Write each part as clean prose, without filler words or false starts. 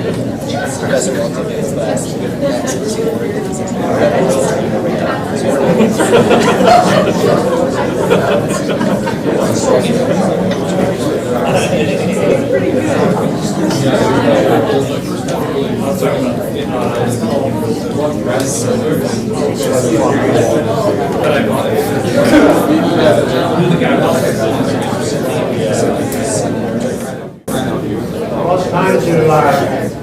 Professor won't take his class. Well, it's time to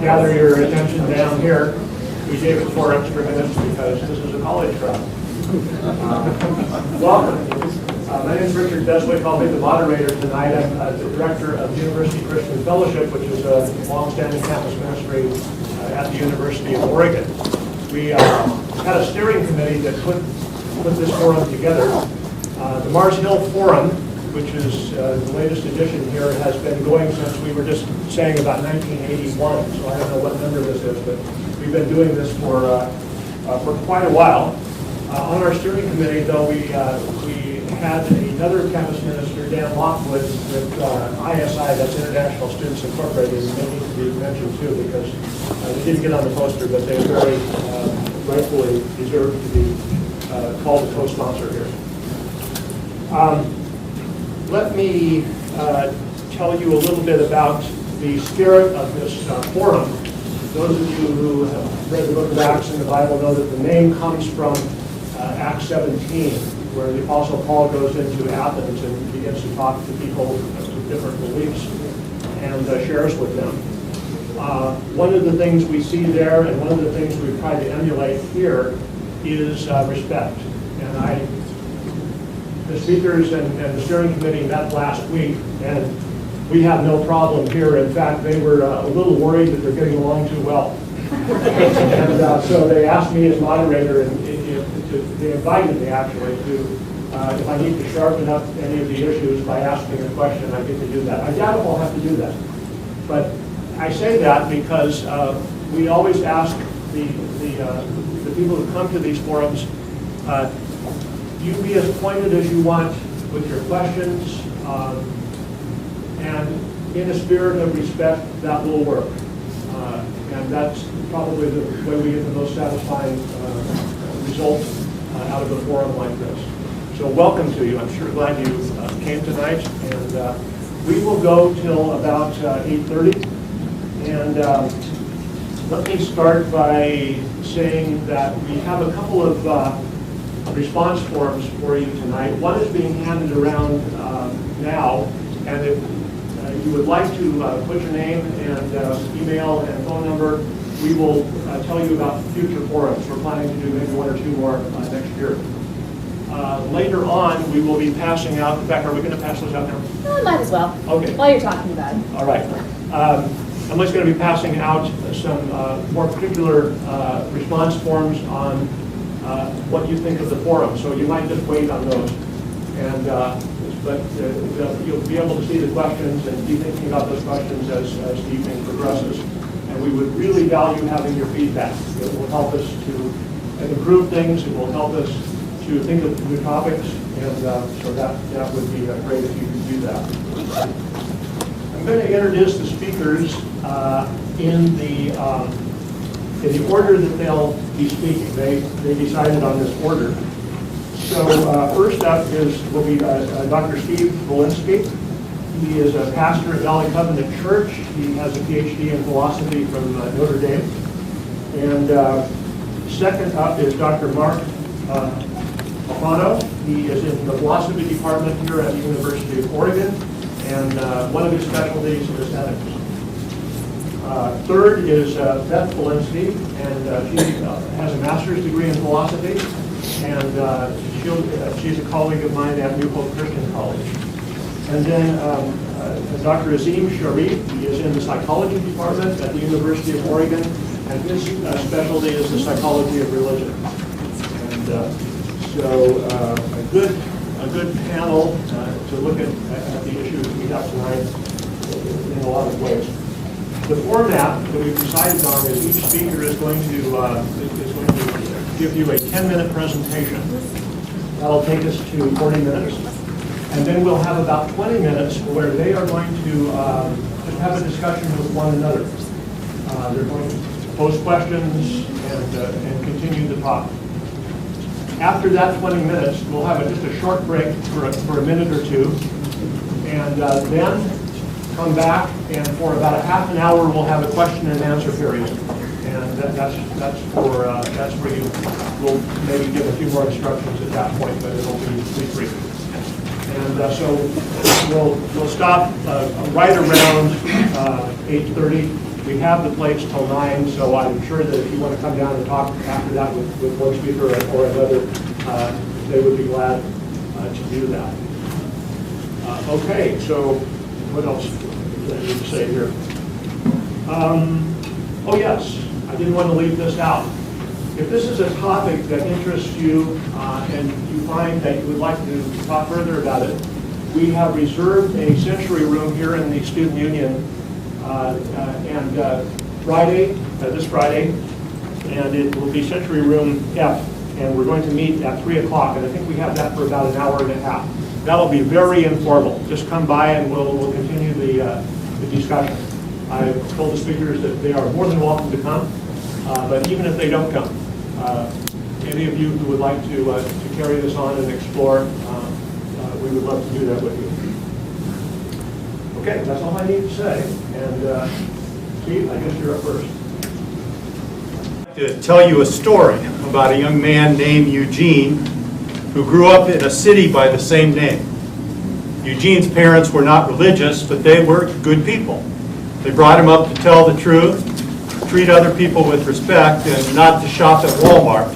gather your attention down here. We gave it 4 extra minutes because this is a college crowd. Welcome. My name is Richard Beswick. I'll be the moderator tonight. I'm the director of University Christian Fellowship, which is a long-standing campus ministry at the University of Oregon. We had a steering committee that put this forum together. The Mars Hill Forum, which is the latest edition here, has been going since we were just saying about 1981. So I don't know what number this is, but we've been doing this for quite a while. On our steering committee, though, we had another campus minister, Dan Lockwood, with ISI, that's International Students Incorporated, and they need to be mentioned too because they didn't get on the poster, but they very rightfully deserve to be called a co-sponsor here. Let me tell you a little bit about the spirit of this forum. Those of you who have read the book of Acts in the Bible know that the name comes from Acts 17, where the Apostle Paul goes into Athens and begins to talk to people with different beliefs and shares with them. One of the things we see there, and one of the things we try to emulate here, is respect. And the speakers and the steering committee met last week, and we have no problem here. In fact, they were a little worried that they're getting along too well. And so they asked me as moderator, and they invited me actually to, if I need to sharpen up any of the issues by asking a question, I get to do that. I doubt if I'll have to do that. But I say that because we always ask the people who come to these forums, you be as pointed as you want with your questions, and in a spirit of respect, that will work. And that's probably the way we get the most satisfying results out of a forum like this. So welcome to you. I'm sure glad you came tonight. And we will go till about 8:30. And let me start by saying that we have a couple of response forms for you tonight. One is being handed around now, and if you would like to put your name and email and phone number, we will tell you about future forums. We're planning to do maybe 1 or 2 more next year. Later on, we will be passing out. In fact, are we going to pass those out now? Might as well. Okay. While you're talking about it. All right. I'm just going to be passing out some more particular response forms on what you think of the forum. So you might just wait on those. And but you'll be able to see the questions and be thinking about those questions as the evening progresses. And we would really value having your feedback. It will help us to improve things. It will help us to think of new topics. And so that would be great if you could do that. I'm going to introduce the speakers in the order that they'll be speaking. They decided on this order. So first up will be Dr. Steve Bilynskyj. He is a pastor at Valley Covenant Church. He has a PhD in philosophy from Notre Dame. And second up is Dr. Mark Alfano. He is in the philosophy department here at the University of Oregon. And one of his specialties is ethics. Third is Beth Bilynskyj, and she has a master's degree in philosophy. And she's a colleague of mine at New Hope Christian College. And then Dr. Shariff, he is in the psychology department at the University of Oregon, and his specialty is the psychology of religion. And so a good panel to look at the issues we have tonight in a lot of ways. The format that we've decided on is each speaker is going to give you a 10-minute presentation. That'll take us to 40 minutes. And then we'll have about 20 minutes where they are going to just have a discussion with one another. They're going to pose questions and continue the talk. After that 20 minutes, we'll have just a short break for a minute or two, and then come back, and for about a half an hour, we'll have a question and answer period. And that's where you will maybe give a few more instructions at that point, but it'll be brief. And so we'll stop right around 8:30. We have the place till 9, so I'm sure that if you want to come down and talk after that with one speaker or another, they would be glad to do that. Okay, so what else do I need to say here? Oh yes, I didn't want to leave this out. If this is a topic that interests you and you find that you would like to talk further about it, we have reserved a Century Room here in the Student Union this Friday, and it will be Century Room F, and we're going to meet at 3 o'clock, and I think we have that for about an hour and a half. That'll be very informal. Just come by and we'll continue the discussion. I told the speakers that they are more than welcome to come, but even if they don't come, any of you who would like to carry this on and explore, we would love to do that with you. Okay, that's all I need to say. And Steve, I guess you're up first. To tell you a story about a young man named Eugene who grew up in a city by the same name. Eugene's parents were not religious, but they were good people. They brought him up to tell the truth, treat other people with respect, and not to shop at Walmart.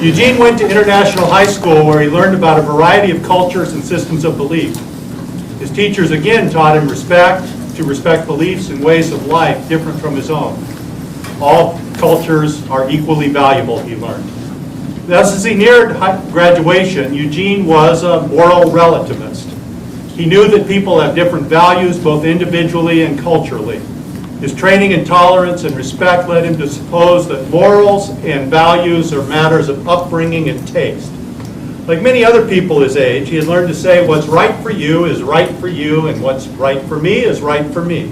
Eugene went to International High School where he learned about a variety of cultures and systems of belief. His teachers again taught him to respect beliefs and ways of life different from his own. All cultures are equally valuable, he learned. Thus, as he neared graduation, Eugene was a moral relativist. He knew that people have different values, both individually and culturally. His training in tolerance and respect led him to suppose that morals and values are matters of upbringing and taste. Like many other people his age, he had learned to say what's right for you is right for you, and what's right for me is right for me.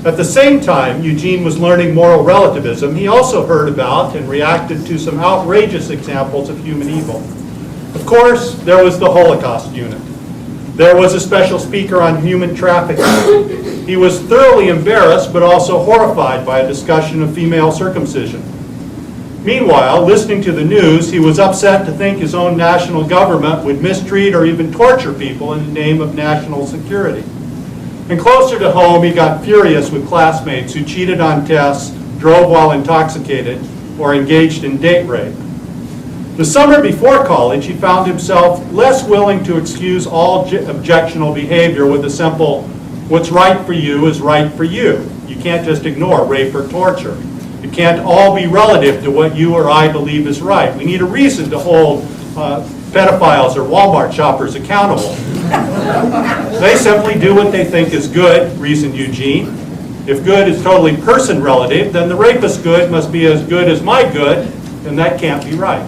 At the same time, Eugene was learning moral relativism. He also heard about and reacted to some outrageous examples of human evil. Of course, there was the Holocaust unit. There was a special speaker on human trafficking. He was thoroughly embarrassed, but also horrified by a discussion of female circumcision. Meanwhile, listening to the news, he was upset to think his own national government would mistreat or even torture people in the name of national security. And closer to home, he got furious with classmates who cheated on tests, drove while intoxicated, or engaged in date rape. The summer before college, he found himself less willing to excuse all objectionable behavior with a simple, what's right for you is right for you. You can't just ignore rape or torture. It can't all be relative to what you or I believe is right. We need a reason to hold pedophiles or Walmart shoppers accountable. They simply do what they think is good, reasoned Eugene. If good is totally person relative, then the rapist's good must be as good as my good, and that can't be right.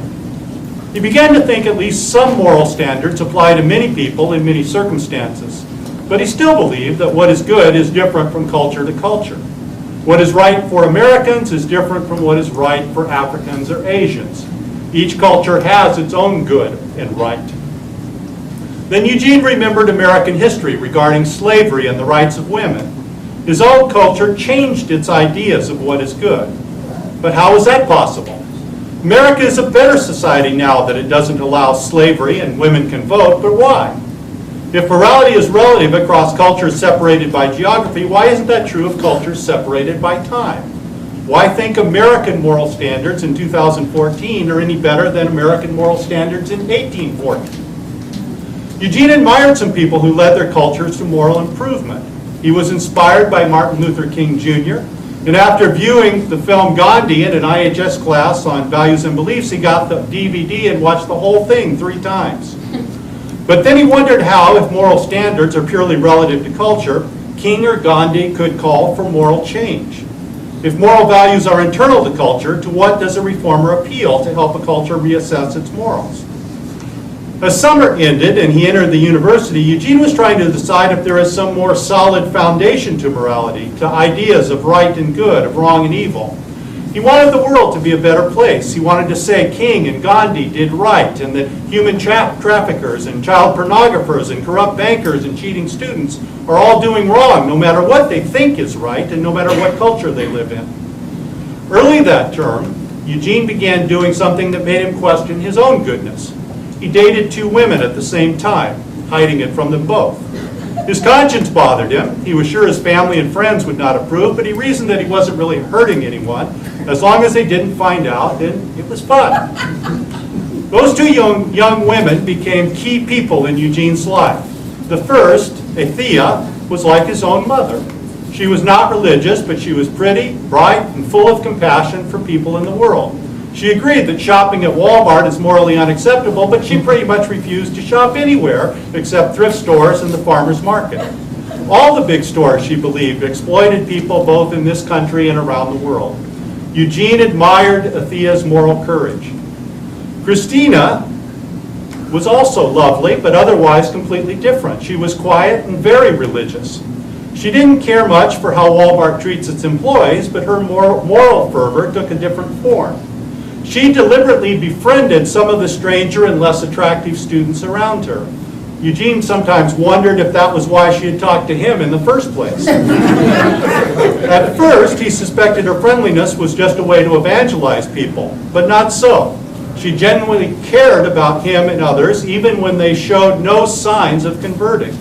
He began to think at least some moral standards apply to many people in many circumstances, but he still believed that what is good is different from culture to culture. What is right for Americans is different from what is right for Africans or Asians. Each culture has its own good and right. Then Eugene remembered American history regarding slavery and the rights of women. His own culture changed its ideas of what is good. But how is that possible? America is a better society now that it doesn't allow slavery and women can vote, but why? If morality is relative across cultures separated by geography, why isn't that true of cultures separated by time? Why think American moral standards in 2014 are any better than American moral standards in 1814? Eugene admired some people who led their cultures to moral improvement. He was inspired by Martin Luther King Jr., and after viewing the film Gandhi in an IHS class on values and beliefs, he got the DVD and watched the whole thing 3 times. But then he wondered how, if moral standards are purely relative to culture, King or Gandhi could call for moral change. If moral values are internal to culture, to what does a reformer appeal to help a culture reassess its morals? As summer ended and he entered the university, Eugene was trying to decide if there is some more solid foundation to morality, to ideas of right and good, of wrong and evil. He wanted the world to be a better place. He wanted to say King and Gandhi did right, and that human traffickers and child pornographers and corrupt bankers and cheating students are all doing wrong, no matter what they think is right and no matter what culture they live in. Early that term, Eugene began doing something that made him question his own goodness. He dated 2 women at the same time, hiding it from them both. His conscience bothered him. He was sure his family and friends would not approve, but he reasoned that he wasn't really hurting anyone. As long as they didn't find out, then it was fun. Those 2 young women became key people in Eugene's life. The first, Althea, was like his own mother. She was not religious, but she was pretty, bright, and full of compassion for people in the world. She agreed that shopping at Walmart is morally unacceptable, but she pretty much refused to shop anywhere except thrift stores and the farmer's market. All the big stores, she believed, exploited people both in this country and around the world. Eugene admired Althea's moral courage. Christina was also lovely, but otherwise completely different. She was quiet and very religious. She didn't care much for how Walmart treats its employees, but her moral fervor took a different form. She deliberately befriended some of the stranger and less attractive students around her. Eugene sometimes wondered if that was why she had talked to him in the first place. At first, he suspected her friendliness was just a way to evangelize people, but not so. She genuinely cared about him and others, even when they showed no signs of converting.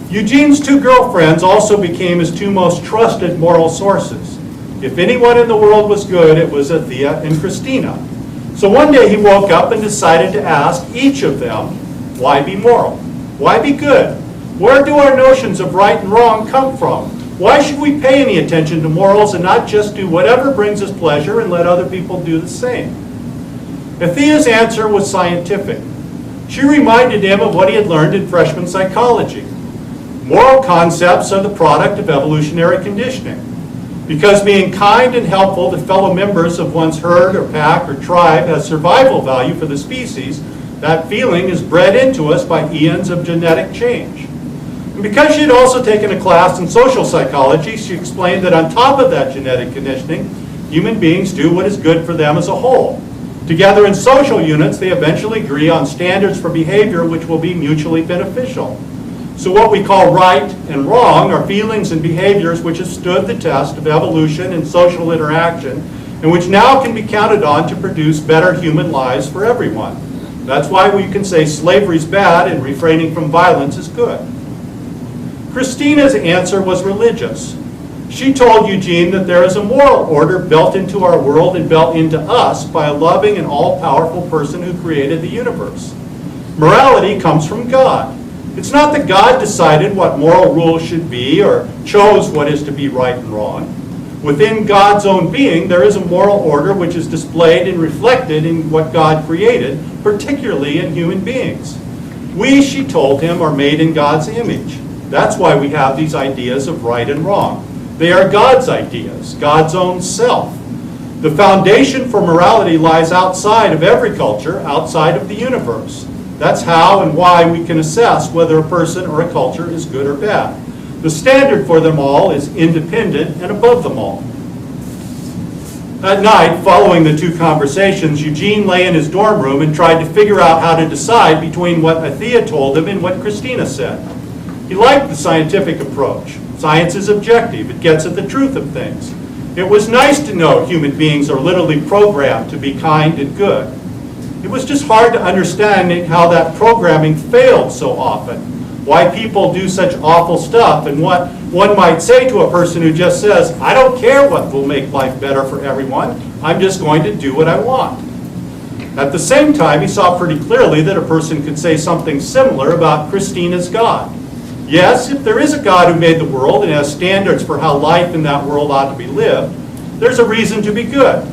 Eugene's 2 girlfriends also became his 2 most trusted moral sources. If anyone in the world was good, it was Althea and Christina. So one day he woke up and decided to ask each of them, why be moral? Why be good? Where do our notions of right and wrong come from? Why should we pay any attention to morals and not just do whatever brings us pleasure and let other people do the same? Althea's answer was scientific. She reminded him of what he had learned in freshman psychology. Moral concepts are the product of evolutionary conditioning. Because being kind and helpful to fellow members of one's herd or pack or tribe has survival value for the species, that feeling is bred into us by eons of genetic change. And because she had also taken a class in social psychology, she explained that on top of that genetic conditioning, human beings do what is good for them as a whole. Together in social units, they eventually agree on standards for behavior which will be mutually beneficial. So what we call right and wrong are feelings and behaviors which have stood the test of evolution and social interaction, and which now can be counted on to produce better human lives for everyone. That's why we can say slavery is bad and refraining from violence is good. Christina's answer was religious. She told Eugene that there is a moral order built into our world and built into us by a loving and all-powerful person who created the universe. Morality comes from God. It's not that God decided what moral rules should be or chose what is to be right and wrong. Within God's own being, there is a moral order which is displayed and reflected in what God created, particularly in human beings. We, she told him, are made in God's image. That's why we have these ideas of right and wrong. They are God's ideas, God's own self. The foundation for morality lies outside of every culture, outside of the universe. That's how and why we can assess whether a person or a culture is good or bad. The standard for them all is independent and above them all. That night, following the 2 conversations, Eugene lay in his dorm room and tried to figure out how to decide between what Althea told him and what Christina said. He liked the scientific approach. Science is objective. It gets at the truth of things. It was nice to know human beings are literally programmed to be kind and good. It was just hard to understand how that programming failed so often, why people do such awful stuff, and what one might say to a person who just says, I don't care what will make life better for everyone, I'm just going to do what I want. At the same time, he saw pretty clearly that a person could say something similar about Christina's God. Yes, if there is a God who made the world and has standards for how life in that world ought to be lived, there's a reason to be good.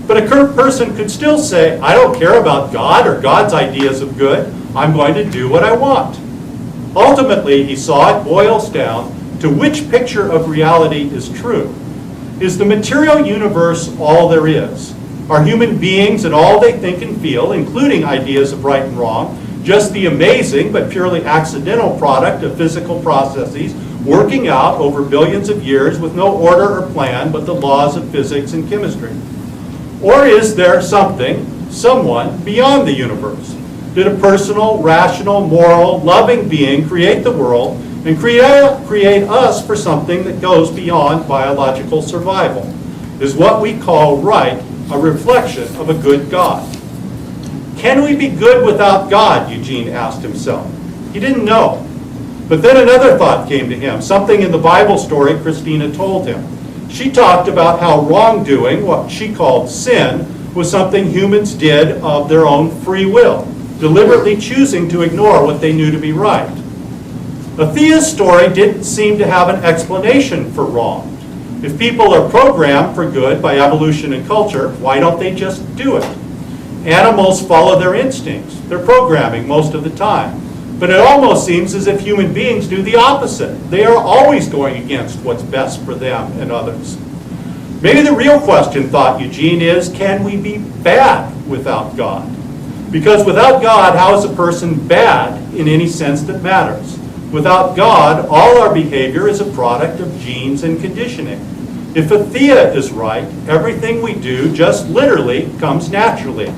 But a person could still say, I don't care about God or God's ideas of good. I'm going to do what I want. Ultimately, he saw it boils down to which picture of reality is true. Is the material universe all there is? Are human beings and all they think and feel, including ideas of right and wrong, just the amazing but purely accidental product of physical processes working out over billions of years with no order or plan but the laws of physics and chemistry? Or is there something, someone beyond the universe? Did a personal, rational, moral, loving being create the world and create us for something that goes beyond biological survival? Is what we call right a reflection of a good God? Can we be good without God? Eugene asked himself. He didn't know. But then another thought came to him, something in the Bible story Christina told him. She talked about how wrongdoing, what she called sin, was something humans did of their own free will, deliberately choosing to ignore what they knew to be right. Athea's story didn't seem to have an explanation for wrong. If people are programmed for good by evolution and culture, why don't they just do it? Animals follow their instincts, their programming most of the time. But it almost seems as if human beings do the opposite. They are always going against what's best for them and others. Maybe the real question, thought Eugene, is can we be bad without God? Because without God, how is a person bad in any sense that matters? Without God, all our behavior is a product of genes and conditioning. If Athea is right, everything we do just literally comes naturally.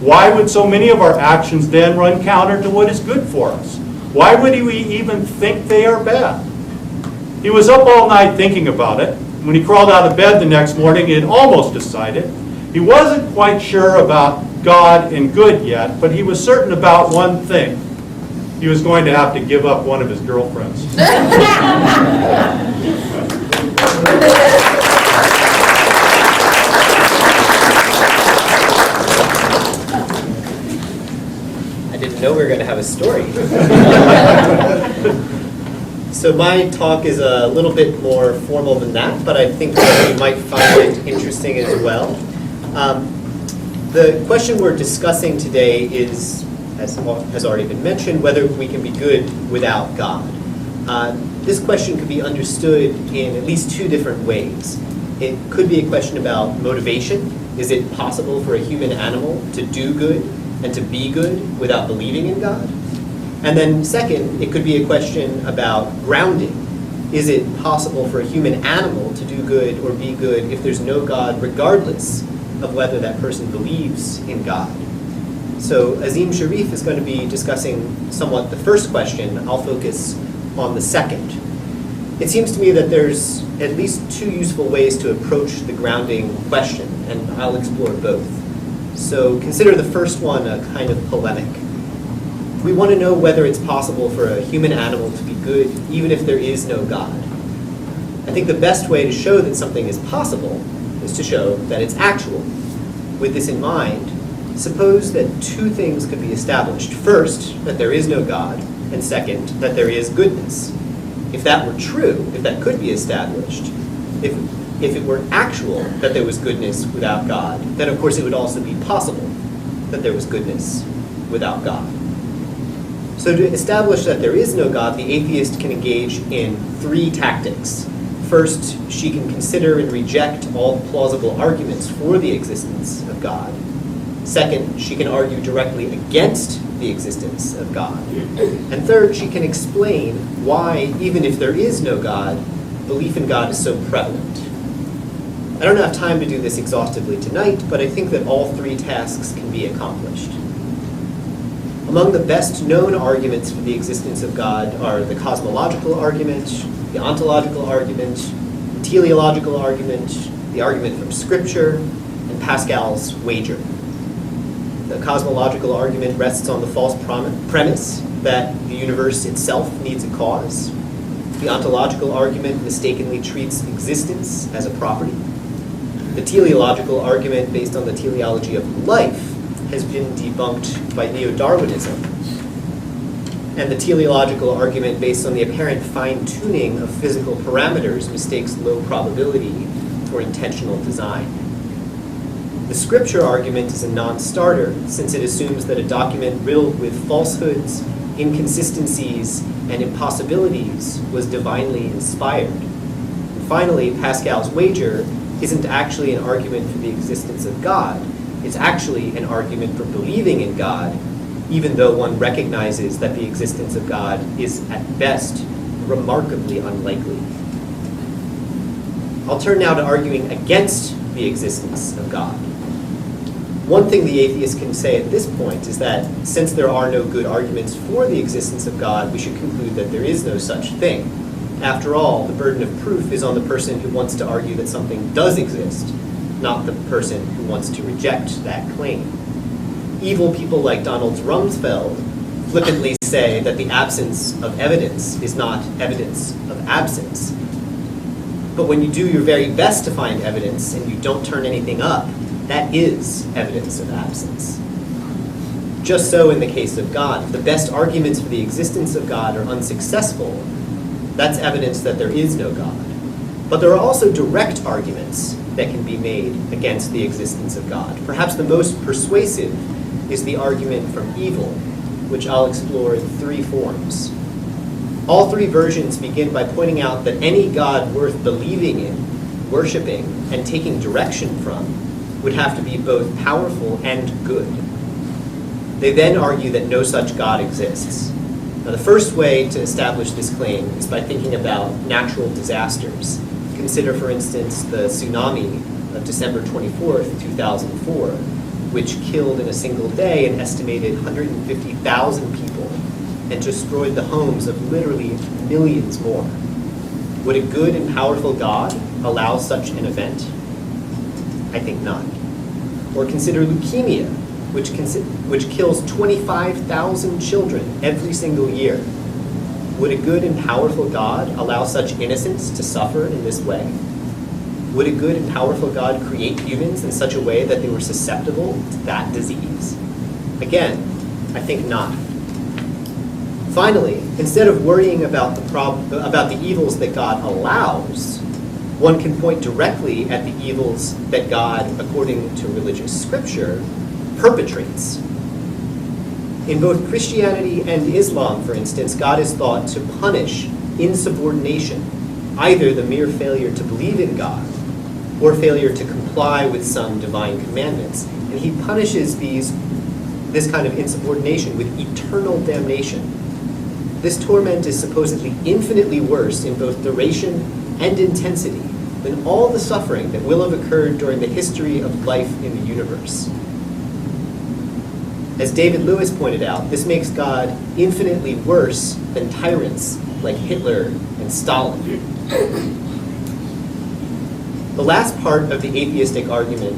Why would so many of our actions then run counter to what is good for us? Why would we even think they are bad? He was up all night thinking about it. When he crawled out of bed the next morning, he had almost decided. He wasn't quite sure about God and good yet, but he was certain about one thing. He was going to have to give up one of his girlfriends. I didn't know we were going to have a story. So my talk is a little bit more formal than that, but I think that you might find it interesting as well. The question we're discussing today is, as has already been mentioned, whether we can be good without God. This question could be understood in at least two different ways. It could be a question about motivation. Is it possible for a human animal to do good and to be good without believing in God? And then second, it could be a question about grounding. Is it possible for a human animal to do good or be good if there's no God, regardless of whether that person believes in God? So Azim Shariff is going to be discussing somewhat the first question. I'll focus on the second. It seems to me that there's at least two useful ways to approach the grounding question, and I'll explore both. So consider the first one a kind of polemic. We want to know whether it's possible for a human animal to be good even if there is no God. I think the best way to show that something is possible is to show that it's actual. With this in mind, suppose that two things could be established. First, that there is no God, and second, that there is goodness. If that were true, if that could be established, if it were actual that there was goodness without God, then of course it would also be possible that there was goodness without God. So to establish that there is no God, the atheist can engage in three tactics. First, she can consider and reject all plausible arguments for the existence of God. Second, she can argue directly against the existence of God. And third, she can explain why, even if there is no God, belief in God is so prevalent. I don't have time to do this exhaustively tonight, but I think that all three tasks can be accomplished. Among the best known arguments for the existence of God are the cosmological argument, the ontological argument, the teleological argument, the argument from Scripture, and Pascal's wager. The cosmological argument rests on the false premise that the universe itself needs a cause. The ontological argument mistakenly treats existence as a property. The teleological argument, based on the teleology of life, has been debunked by neo-Darwinism. And the teleological argument, based on the apparent fine-tuning of physical parameters, mistakes low probability for intentional design. The Scripture argument is a non-starter, since it assumes that a document riddled with falsehoods, inconsistencies, and impossibilities was divinely inspired. And finally, Pascal's wager isn't actually an argument for the existence of God. It's actually an argument for believing in God, even though one recognizes that the existence of God is at best remarkably unlikely. I'll turn now to arguing against the existence of God. One thing the atheist can say at this point is that since there are no good arguments for the existence of God, we should conclude that there is no such thing. After all, the burden of proof is on the person who wants to argue that something does exist, not the person who wants to reject that claim. Evil people like Donald Rumsfeld flippantly say that the absence of evidence is not evidence of absence. But when you do your very best to find evidence and you don't turn anything up, that is evidence of absence. Just so in the case of God, if the best arguments for the existence of God are unsuccessful, that's evidence that there is no God. But there are also direct arguments that can be made against the existence of God. Perhaps the most persuasive is the argument from evil, which I'll explore in three forms. All three versions begin by pointing out that any God worth believing in, worshiping, and taking direction from would have to be both powerful and good. They then argue that no such God exists. Now, the first way to establish this claim is by thinking about natural disasters. Consider, for instance, the tsunami of December 24th, 2004, which killed in a single day an estimated 150,000 people and destroyed the homes of literally millions more. Would a good and powerful God allow such an event? I think not. Or consider leukemia, which kills 25,000 children every single year. Would a good and powerful God allow such innocents to suffer in this way? Would a good and powerful God create humans in such a way that they were susceptible to that disease? Again, I think not. Finally, instead of worrying about the evils that God allows, one can point directly at the evils that God, according to religious scripture, perpetrates. In both Christianity and Islam, for instance, God is thought to punish insubordination, either the mere failure to believe in God or failure to comply with some divine commandments. And he punishes this kind of insubordination with eternal damnation. This torment is supposedly infinitely worse in both duration and intensity than all the suffering that will have occurred during the history of life in the universe. As David Lewis pointed out, this makes God infinitely worse than tyrants like Hitler and Stalin. The last part of the atheistic argument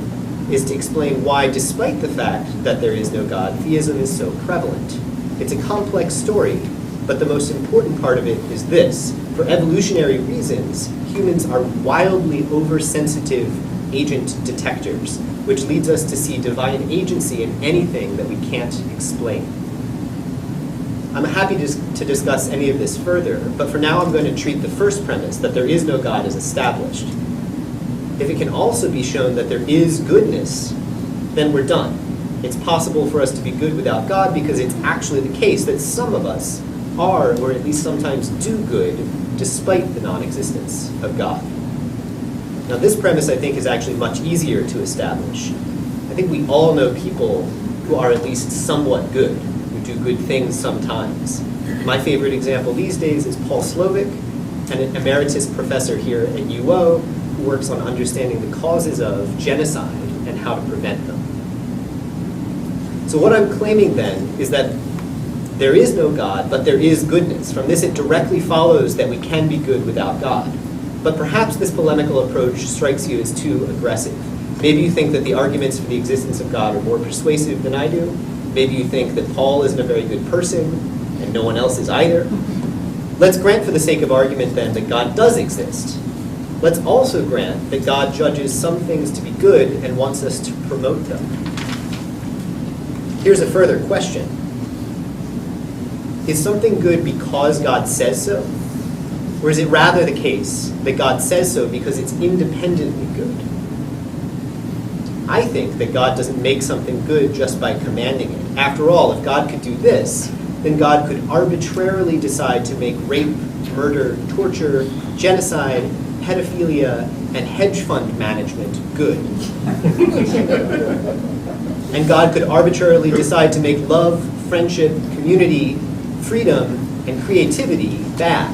is to explain why, despite the fact that there is no God, theism is so prevalent. It's a complex story, but the most important part of it is this. For evolutionary reasons, humans are wildly oversensitive agent detectors, which leads us to see divine agency in anything that we can't explain. I'm happy to discuss any of this further, but for now I'm going to treat the first premise, that there is no God, as established. If it can also be shown that there is goodness, then we're done. It's possible for us to be good without God because it's actually the case that some of us are, or at least sometimes do good, despite the non-existence of God. Now, this premise, I think, is actually much easier to establish. I think we all know people who are at least somewhat good, who do good things sometimes. My favorite example these days is Paul Slovic, an emeritus professor here at UO, who works on understanding the causes of genocide and how to prevent them. So what I'm claiming then is that there is no God, but there is goodness. From this, it directly follows that we can be good without God. But perhaps this polemical approach strikes you as too aggressive. Maybe you think that the arguments for the existence of God are more persuasive than I do. Maybe you think that Paul isn't a very good person, and no one else is either. Let's grant for the sake of argument then that God does exist. Let's also grant that God judges some things to be good and wants us to promote them. Here's a further question. Is something good because God says so? Or is it rather the case that God says so because it's independently good? I think that God doesn't make something good just by commanding it. After all, if God could do this, then God could arbitrarily decide to make rape, murder, torture, genocide, pedophilia, and hedge fund management good. And God could arbitrarily decide to make love, friendship, community, freedom, and creativity bad.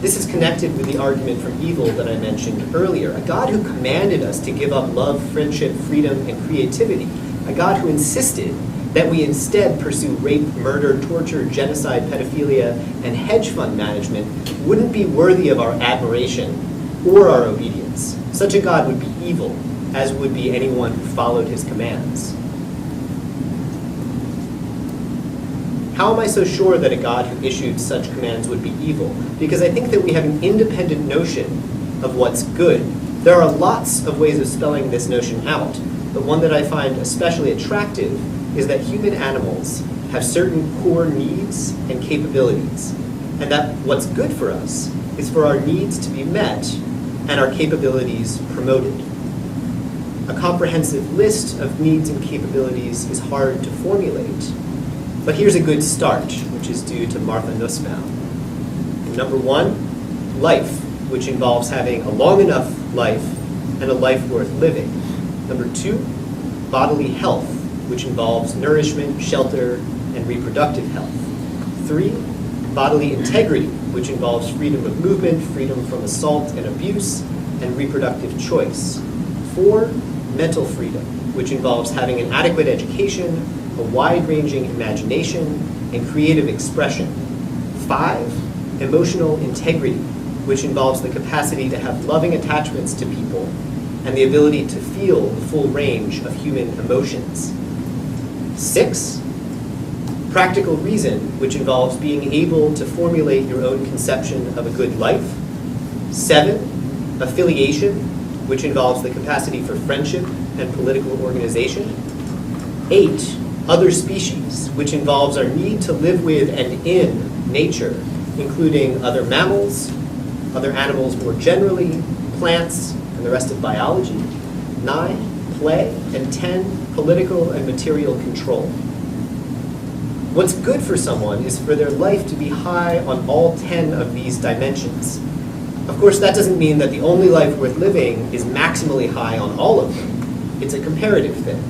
This is connected with the argument from evil that I mentioned earlier. A God who commanded us to give up love, friendship, freedom, and creativity. A God who insisted that we instead pursue rape, murder, torture, genocide, pedophilia, and hedge fund management wouldn't be worthy of our admiration or our obedience. Such a God would be evil, as would be anyone who followed his commands. How am I so sure that a God who issued such commands would be evil? Because I think that we have an independent notion of what's good. There are lots of ways of spelling this notion out, but one that I find especially attractive is that human animals have certain core needs and capabilities, and that what's good for us is for our needs to be met and our capabilities promoted. A comprehensive list of needs and capabilities is hard to formulate, but here's a good start, which is due to Martha Nussbaum. Number 1, life, which involves having a long enough life and a life worth living. Number 2, bodily health, which involves nourishment, shelter, and reproductive health. 3, bodily integrity, which involves freedom of movement, freedom from assault and abuse, and reproductive choice. 4, mental freedom, which involves having an adequate education, a wide-ranging imagination, and creative expression. 5, emotional integrity, which involves the capacity to have loving attachments to people and the ability to feel the full range of human emotions. 6, practical reason, which involves being able to formulate your own conception of a good life. 7, affiliation, which involves the capacity for friendship and political organization. 8, other species, which involves our need to live with and in nature, including other mammals, other animals more generally, plants, and the rest of biology. 9, play, and 10, political and material control. What's good for someone is for their life to be high on all 10 of these dimensions. Of course, that doesn't mean that the only life worth living is maximally high on all of them. It's a comparative thing.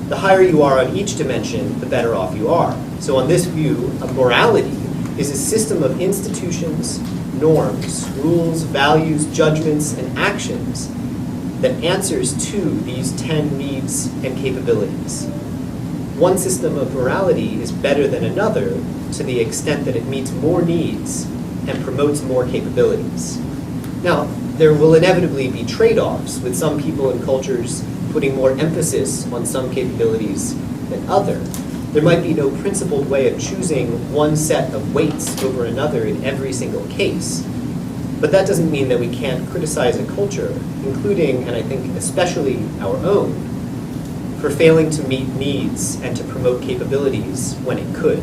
The higher you are on each dimension, the better off you are. So on this view, a morality is a system of institutions, norms, rules, values, judgments, and actions that answers to these 10 needs and capabilities. One system of morality is better than another to the extent that it meets more needs and promotes more capabilities. Now, there will inevitably be trade-offs, with some people and cultures putting more emphasis on some capabilities than other. There might be no principled way of choosing one set of weights over another in every single case. But that doesn't mean that we can't criticize a culture, including, and I think especially our own, for failing to meet needs and to promote capabilities when it could.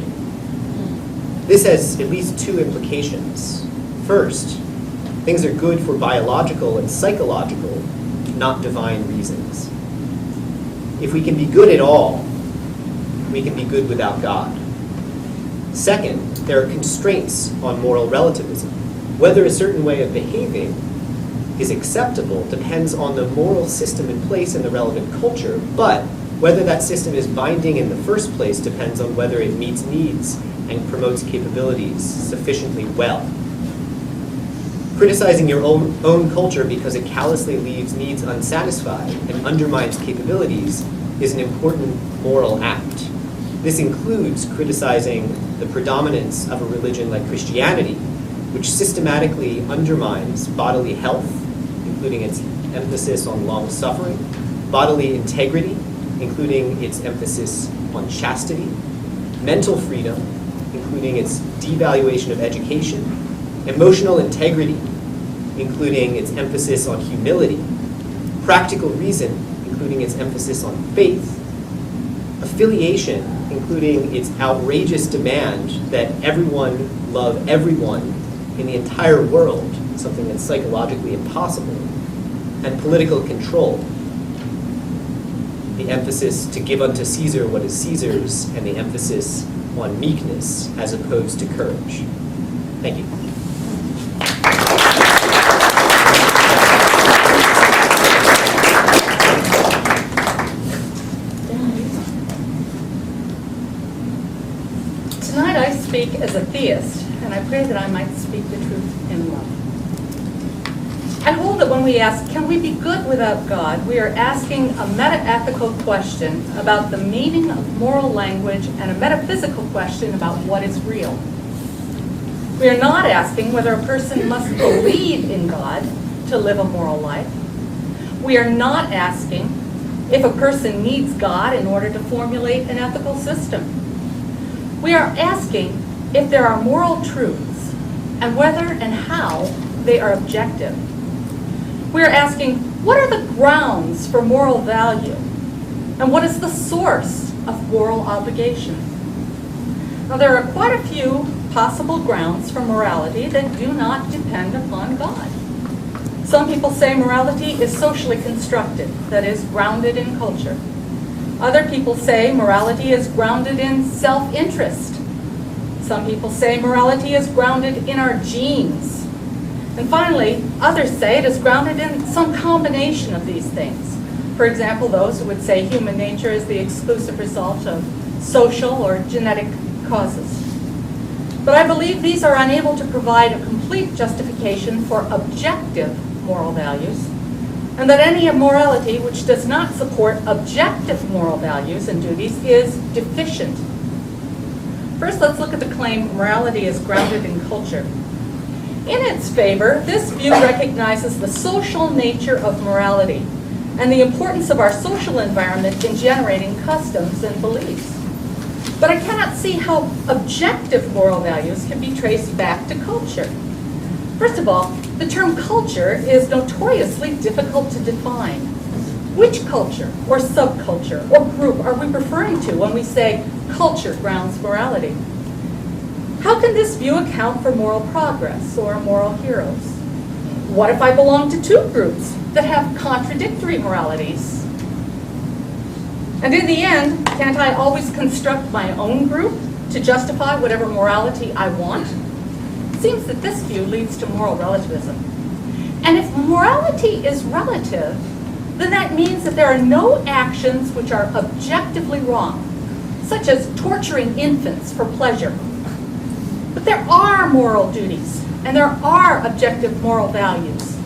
This has at least 2 implications. First, things are good for biological and psychological, not divine reasons. If we can be good at all, we can be good without God. Second, there are constraints on moral relativism. Whether a certain way of behaving is acceptable depends on the moral system in place in the relevant culture, but whether that system is binding in the first place depends on whether it meets needs and promotes capabilities sufficiently well. Criticizing your own culture because it callously leaves needs unsatisfied and undermines capabilities is an important moral act. This includes criticizing the predominance of a religion like Christianity, which systematically undermines bodily health, including its emphasis on long-suffering, bodily integrity, including its emphasis on chastity, mental freedom, including its devaluation of education, emotional integrity, including its emphasis on humility, practical reason, including its emphasis on faith, affiliation, including its outrageous demand that everyone love everyone in the entire world, something that's psychologically impossible, and political control, the emphasis to give unto Caesar what is Caesar's, and the emphasis on meekness as opposed to courage. Thank you. speak as a theist, and I pray that I might speak the truth in love. I hold that when we ask, can we be good without God, we are asking a meta-ethical question about the meaning of moral language and a metaphysical question about what is real. We are not asking whether a person must believe in God to live a moral life. We are not asking if a person needs God in order to formulate an ethical system. We are asking if there are moral truths and whether and how they are objective. We are asking, what are the grounds for moral value? And what is the source of moral obligation? Now, there are quite a few possible grounds for morality that do not depend upon God. Some people say morality is socially constructed, that is, grounded in culture. Other people say morality is grounded in self-interest. Some people say morality is grounded in our genes. And finally, others say it is grounded in some combination of these things. For example, those who would say human nature is the exclusive result of social or genetic causes. But I believe these are unable to provide a complete justification for objective moral values, and that any immorality which does not support objective moral values and duties is deficient. First, let's look at the claim morality is grounded in culture. In its favor, this view recognizes the social nature of morality and the importance of our social environment in generating customs and beliefs. But I cannot see how objective moral values can be traced back to culture. First of all, the term culture is notoriously difficult to define. Which culture or subculture or group are we referring to when we say culture grounds morality? How can this view account for moral progress or moral heroes? What if I belong to two groups that have contradictory moralities? And in the end, can't I always construct my own group to justify whatever morality I want? It seems that this view leads to moral relativism. And if morality is relative, then that means that there are no actions which are objectively wrong, such as torturing infants for pleasure. But there are moral duties, and there are objective moral values.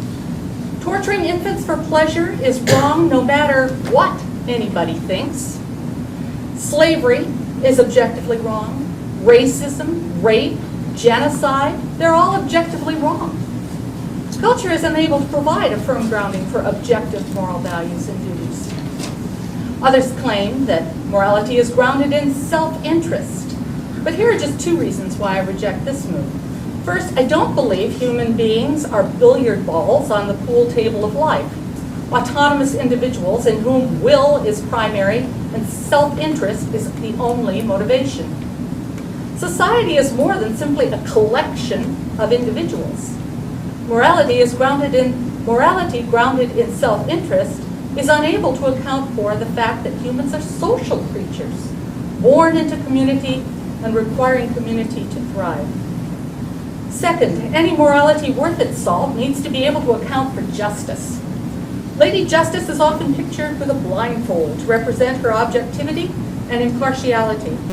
Torturing infants for pleasure is wrong no matter what anybody thinks. Slavery is objectively wrong. Racism, rape, genocide, they're all objectively wrong. Culture is unable to provide a firm grounding for objective moral values and duties. Others claim that morality is grounded in self-interest. But here are just two reasons why I reject this move. First, I don't believe human beings are billiard balls on the pool table of life, autonomous individuals in whom will is primary and self-interest is the only motivation. Society is more than simply a collection of individuals. Morality grounded in self-interest is unable to account for the fact that humans are social creatures, born into community and requiring community to thrive. Second, any morality worth its salt needs to be able to account for justice. Lady Justice is often pictured with a blindfold to represent her objectivity and impartiality.